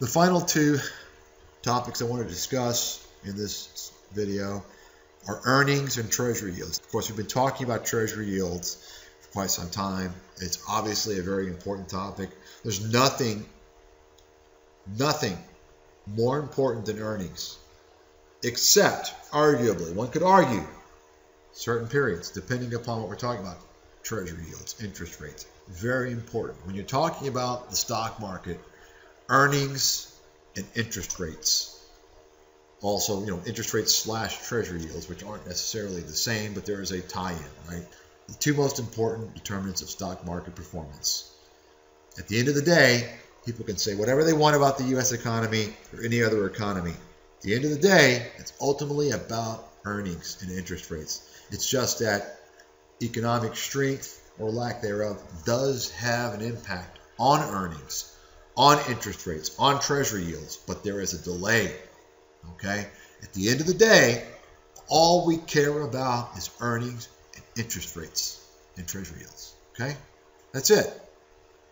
The final two topics I want to discuss in this video are earnings and treasury yields. Of course, we've been talking about treasury yields for quite some time. It's obviously a very important topic. There's nothing more important than earnings, except, arguably, one could argue, certain periods, depending upon what we're talking about. Treasury yields, interest rates, very important. When you're talking about the stock market, earnings and interest rates. Also, interest rates / treasury yields, which aren't necessarily the same, but there is a tie-in, right? The two most important determinants of stock market performance. At the end of the day, people can say whatever they want about the U.S. economy or any other economy. At the end of the day, it's ultimately about earnings and interest rates. It's just that economic strength or lack thereof does have an impact on earnings, on interest rates, on treasury yields, but there is a delay. Okay? At the end of the day, all we care about is earnings and interest rates and treasury yields. Okay? That's it.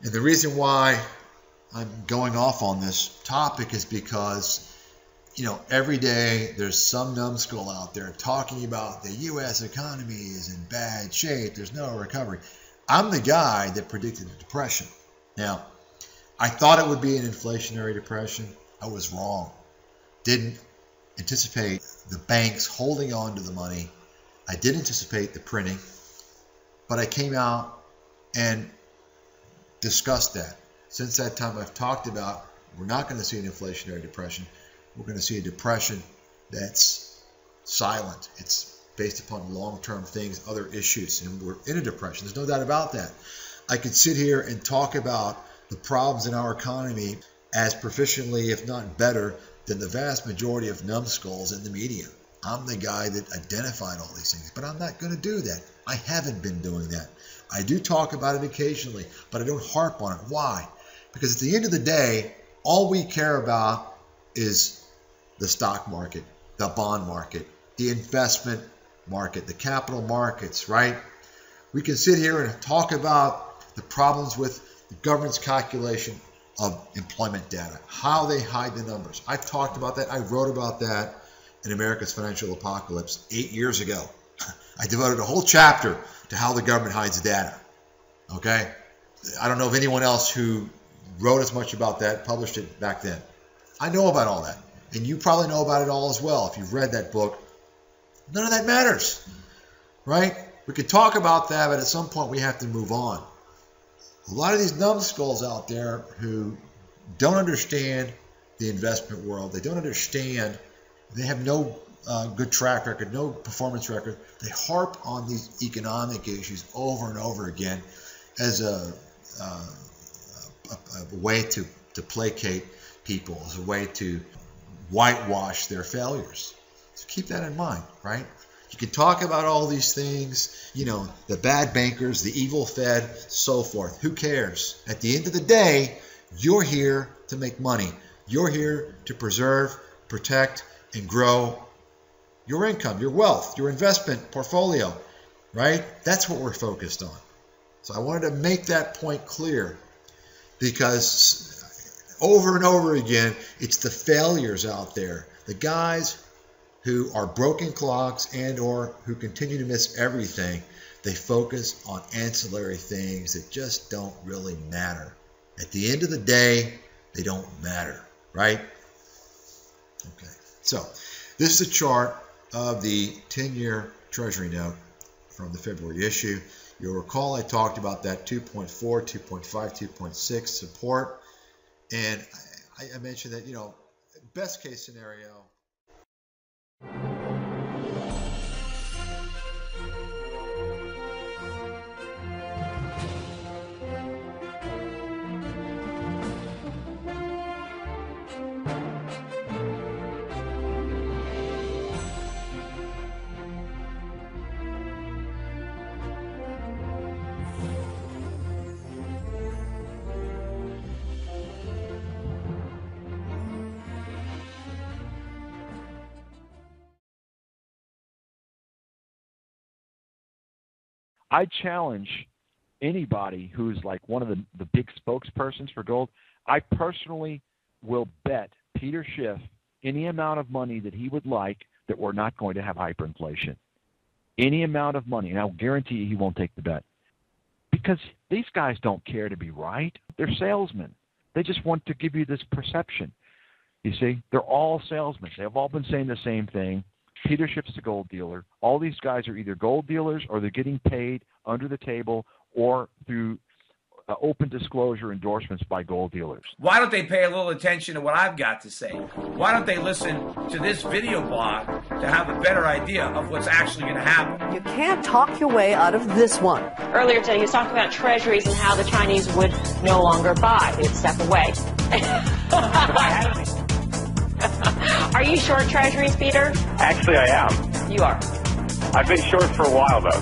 And the reason why I'm going off on this topic is because, every day there's some numbskull out there talking about the U.S. economy is in bad shape. There's no recovery. I'm the guy that predicted a depression. Now, I thought it would be an inflationary depression. I was wrong. Didn't anticipate the banks holding on to the money. I did anticipate the printing, but I came out and discussed that. Since that time, I've talked about we're not going to see an inflationary depression. We're going to see a depression that's silent. It's based upon long-term things, other issues, and we're in a depression. There's no doubt about that. I could sit here and talk about the problems in our economy as proficiently, if not better, than the vast majority of numbskulls in the media. I'm the guy that identified all these things, but I'm not going to do that. I haven't been doing that. I do talk about it occasionally, but I don't harp on it. Why? Because at the end of the day, all we care about is the stock market, the bond market, the investment market, the capital markets, right? We can sit here and talk about the problems with the government's calculation of employment data, how they hide the numbers. I've talked about that. I wrote about that in America's Financial Apocalypse 8 years ago. I devoted a whole chapter to how the government hides data. Okay? I don't know of anyone else who wrote as much about that, published it back then. I know about all that. And you probably know about it all as well if you've read that book. None of that matters, right? We could talk about that, but at some point we have to move on. A lot of these numbskulls out there who don't understand the investment world, they don't understand, they have no good track record, no performance record. They harp on these economic issues over and over again as a way to placate people, as a way to whitewash their failures. So keep that in mind, right? You can talk about all these things, the bad bankers, the evil Fed, so forth. Who cares? At the end of the day, you're here to make money. You're here to preserve, protect, and grow your income, your wealth, your investment portfolio, right? That's what we're focused on. So I wanted to make that point clear because over and over again, it's the failures out there, the guys who are broken clocks and or who continue to miss everything. They focus on ancillary things that just don't really matter. At the end of the day, they don't matter, right? Okay, so this is a chart of the 10-year Treasury note from the February issue. You'll recall I talked about that 2.4, 2.5, 2.6 support. And I mentioned that, best case scenario. I challenge anybody who's like one of the big spokespersons for gold. I personally will bet Peter Schiff any amount of money that he would like that we're not going to have hyperinflation. Any amount of money. And I'll guarantee you he won't take the bet. Because these guys don't care to be right. They're salesmen. They just want to give you this perception. You see, they're all salesmen. They've all been saying the same thing. Peter Schiff's the gold dealer. All these guys are either gold dealers or they're getting paid under the table or through open disclosure endorsements by gold dealers. Why don't they pay a little attention to what I've got to say? Why don't they listen to this video blog to have a better idea of what's actually going to happen? You can't talk your way out of this one. Earlier today, he was talking about Treasuries and how the Chinese would no longer buy. They would step away. Are you short Treasuries, Peter? Actually, I am. You are. I've been short for a while, though.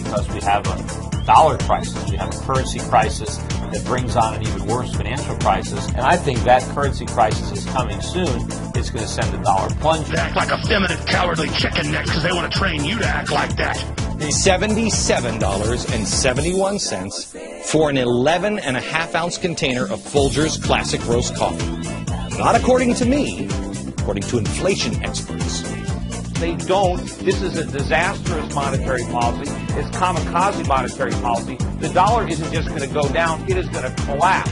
Because we have a dollar crisis, we have a currency crisis that brings on an even worse financial crisis, and I think that currency crisis is coming soon. It's going to send the dollar plunging. They act like a feminine, cowardly chicken neck because they want to train you to act like that. $77.71 for an 11.5-ounce container of Folgers Classic Roast Coffee. Not according to me, according to inflation experts. They don't. This is a disastrous monetary policy. It's kamikaze monetary policy. The dollar isn't just going to go down. It is going to collapse.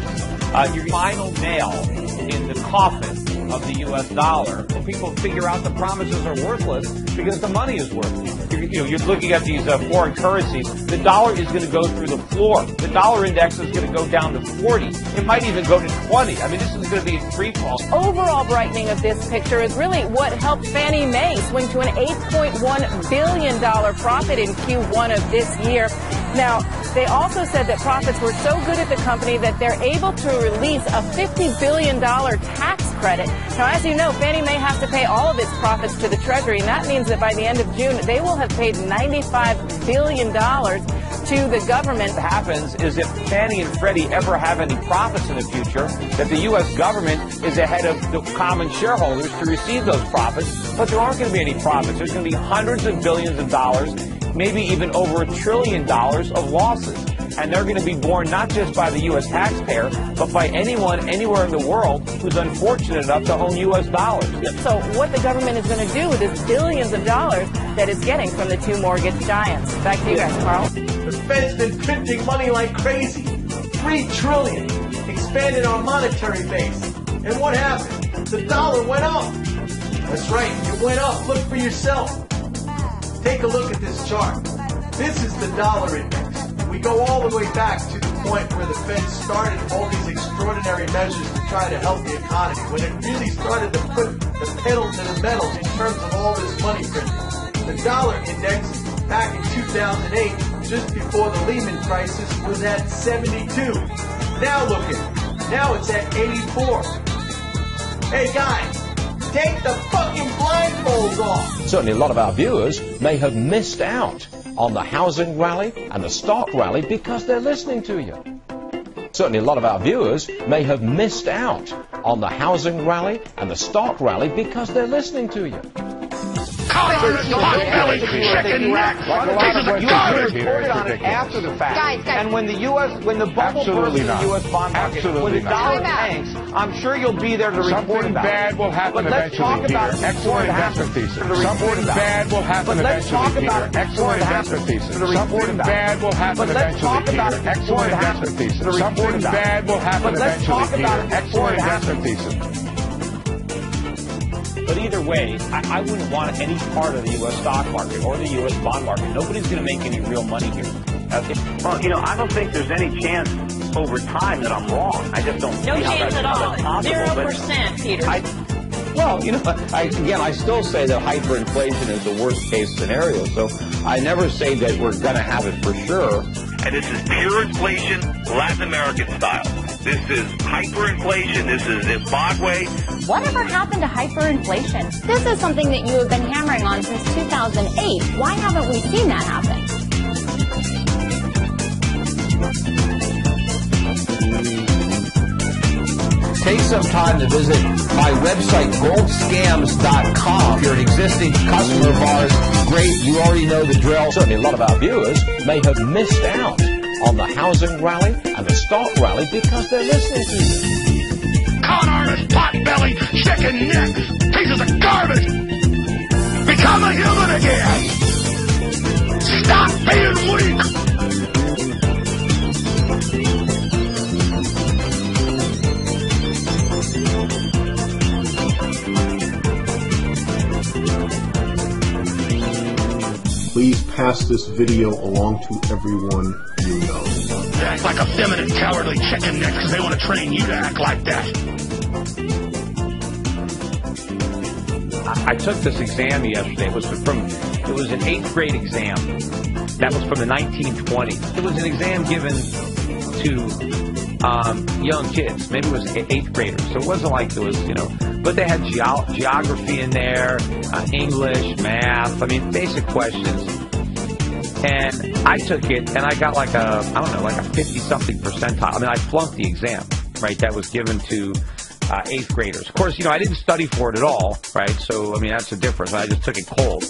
Your final nail in the coffin of the U.S. dollar. When people figure out the promises are worthless because the money is worthless. You're looking at these foreign currencies. The dollar is going to go through the floor. The dollar index is going to go down to 40. It might even go to 20. I mean, this is going to be a free fall. Overall brightening of this picture is really what helped Fannie Mae swing to an $8.1 billion profit in Q1 of this year. Now, they also said that profits were so good at the company that they're able to release a $50 billion tax credit. Now, as you know, Fannie Mae has to pay all of its profits to the Treasury, and that means that by the end of June, they will have paid $95 billion to the government. What happens is if Fannie and Freddie ever have any profits in the future, that the U.S. government is ahead of the common shareholders to receive those profits, but there aren't going to be any profits. There's going to be hundreds of billions of dollars, maybe even over $1 trillion of losses. And they're going to be borne not just by the U.S. taxpayer, but by anyone, anywhere in the world who's unfortunate enough to own U.S. dollars. So what the government is going to do with this billions of dollars that it's getting from the two mortgage giants? Back to you guys, Carl. The Fed's been printing money like crazy. $3 trillion. Expanded our monetary base. And what happened? The dollar went up. That's right, it went up. Look for yourself. Take a look at this chart. This is the dollar index. We go all the way back to the point where the Fed started all these extraordinary measures to try to help the economy, when it really started to put the pedal to the metal in terms of all this money printing. The dollar index back in 2008, just before the Lehman crisis, was at 72. Now look at it. Now it's at 84. Hey guys, take the fucking blindfolds off. Certainly a lot of our viewers may have missed out on the housing rally and the stock rally because they're listening to you. Certainly a lot of our viewers may have missed out on the housing rally and the stock rally because they're listening to you. Chicken neck. Reported on it after the fact. And when the bubble bursts in the U.S. bond market, when the dollar tanks, I'm sure you'll be there to report about it. Something bad will happen eventually, Peter. Excellent investment thesis. Something bad will happen eventually, Peter. Excellent investment thesis. Something bad will happen eventually, Peter. Excellent investment thesis. Something bad will happen eventually, Peter. Excellent investment thesis. But either way, I wouldn't want any part of the U.S. stock market or the U.S. bond market. Nobody's going to make any real money here. Well, I don't think there's any chance over time that I'm wrong. I just don't see how that's possible. 0%, Peter. I still say that hyperinflation is the worst case scenario. So I never say that we're going to have it for sure. And this is pure inflation, Latin American style. This is hyperinflation. This is Zimbabwe. Whatever happened to hyperinflation? This is something that you have been hammering on since 2008. Why haven't we seen that happen? Take some time to visit my website, goldscams.com. If you're an existing customer of ours, great, you already know the drill. Certainly a lot of our viewers may have missed out on the housing rally and the stock rally because they're listening to you. Con artist, pot-bellied, chicken necks, pieces of garbage. Become a human again. Stop being weak. Please pass this video along to everyone you know. They act like effeminate, cowardly chicken necks because they want to train you to act like that. I took this exam yesterday. It was an 8th grade exam. That was from the 1920s. It was an exam given to young kids. Maybe it was 8th graders. So it wasn't like there was, but they had geography in there, English, math, basic questions. And I took it, and I got like a 50-something percentile. I flunked the exam, right? That was given to 8th graders. Of course, I didn't study for it at all, right? So, that's the difference. I just took it cold.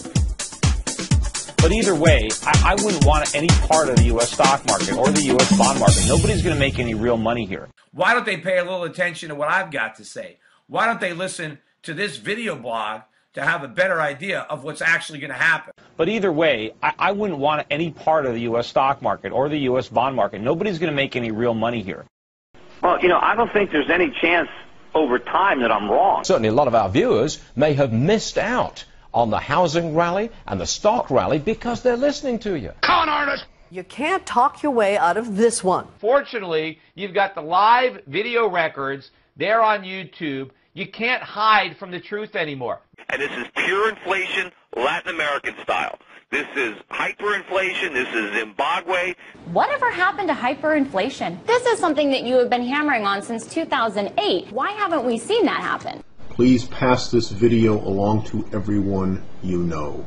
But either way, I wouldn't want any part of the U.S. stock market or the U.S. bond market. Nobody's going to make any real money here. Why don't they pay a little attention to what I've got to say? Why don't they listen to this video blog to have a better idea of what's actually going to happen? But either way, I wouldn't want any part of the U.S. stock market or the U.S. bond market. Nobody's going to make any real money here. Well, I don't think there's any chance over time that I'm wrong. Certainly a lot of our viewers may have missed out on the housing rally and the stock rally because they're listening to you. Con artist! You can't talk your way out of this one. Fortunately, you've got the live video records there on YouTube. You can't hide from the truth anymore. And this is pure inflation, Latin American style. This is hyperinflation. This is Zimbabwe. Whatever happened to hyperinflation? This is something that you have been hammering on since 2008. Why haven't we seen that happen? Please pass this video along to everyone you know.